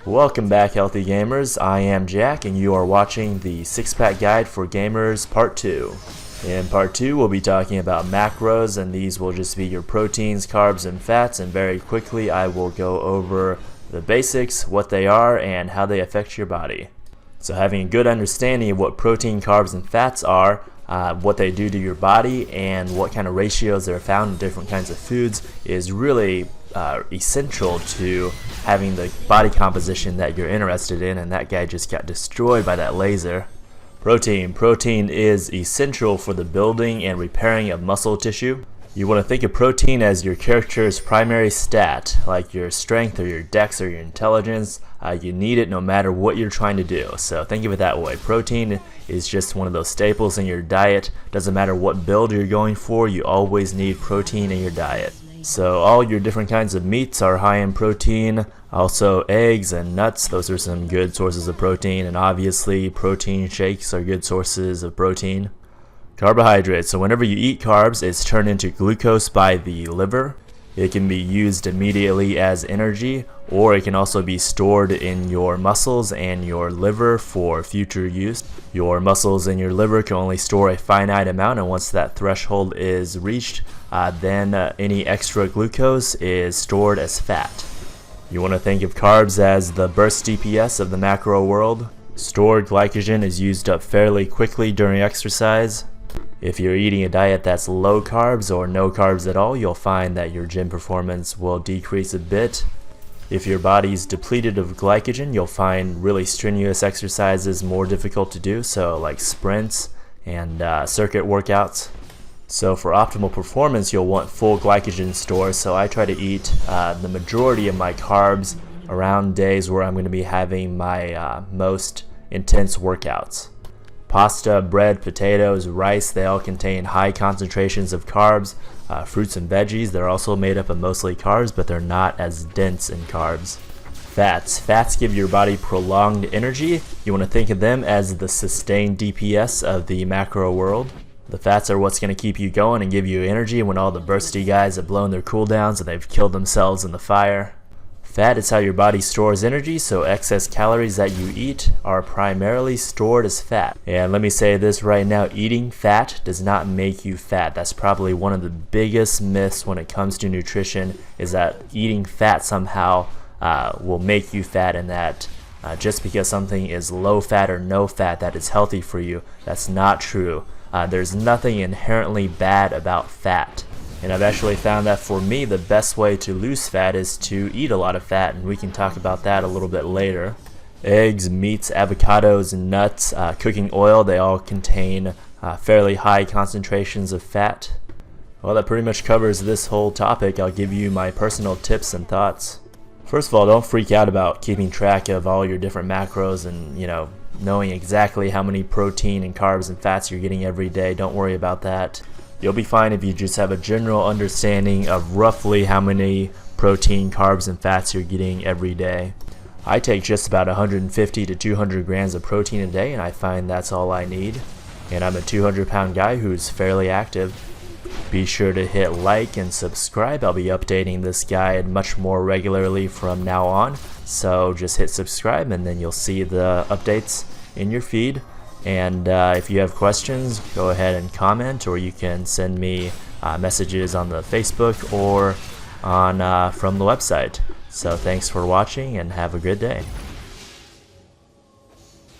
Welcome back, healthy gamers. I am Jack and you are watching the Sixpack Guide for Gamers Part 2. In Part 2 we'll be talking about macros, and these will just be your proteins, carbs, and fats, and very quickly I will go over the basics, what they are, and how they affect your body. So having a good understanding of what protein, carbs, and fats are, what they do to your body, and what kind of ratios they're found in different kinds of foods is really essential to having the body composition that you're interested in, and that guy just got destroyed by that laser. Protein is essential for the building and repairing of muscle tissue. You want to think of protein as your character's primary stat, like your strength or your dex or your intelligence. You need it no matter what you're trying to do, so think of it that way. Protein is just one of those staples in your diet. Doesn't matter what build you're going for, you always need protein in your diet. So all your different kinds of meats are high in protein. Also eggs and nuts, those are some good sources of protein, and obviously protein shakes are good sources of protein. Carbohydrates, so whenever you eat carbs, it's turned into glucose by the liver. It can be used immediately as energy, or it can also be stored in your muscles and your liver for future use. Your muscles and your liver can only store a finite amount, and once that threshold is reached, then any extra glucose is stored as fat. You want to think of carbs as the burst DPS of the macro world. Stored glycogen is used up fairly quickly during exercise. If you're eating a diet that's low carbs or no carbs at all, you'll find that your gym performance will decrease a bit. If your body's depleted of glycogen, you'll find really strenuous exercises more difficult to do, so like sprints and circuit workouts. So for optimal performance, you'll want full glycogen stores, so I try to eat the majority of my carbs around days where I'm going to be having my most intense workouts. Pasta, bread, potatoes, rice, they all contain high concentrations of carbs. Fruits and veggies, they're also made up of mostly carbs, but they're not as dense in carbs. Fats give your body prolonged energy. You want to think of them as the sustained DPS of the macro world. The fats are what's going to keep you going and give you energy when all the bursty guys have blown their cooldowns and they've killed themselves in the fire. Fat is how your body stores energy, so excess calories that you eat are primarily stored as fat. And let me say this right now, eating fat does not make you fat. That's probably one of the biggest myths when it comes to nutrition, is that eating fat somehow will make you fat, and that just because something is low fat or no fat that is healthy for you. That's not true. There's nothing inherently bad about fat. And I've actually found that for me, the best way to lose fat is to eat a lot of fat, and we can talk about that a little bit later. Eggs, meats, avocados, nuts, cooking oil, they all contain fairly high concentrations of fat. Well, that pretty much covers this whole topic. I'll give you my personal tips and thoughts. First of all, don't freak out about keeping track of all your different macros and, knowing exactly how many protein and carbs and fats you're getting every day. Don't worry about that. You'll be fine if you just have a general understanding of roughly how many protein, carbs, and fats you're getting every day. I take just about 150 to 200 grams of protein a day, and I find that's all I need. And I'm a 200-pound guy who's fairly active. Be sure to hit like and subscribe. I'll be updating this guide much more regularly from now on. So just hit subscribe and then you'll see the updates in your feed. And if you have questions, go ahead and comment, or you can send me messages on the Facebook or on from the website. So thanks for watching and have a good day.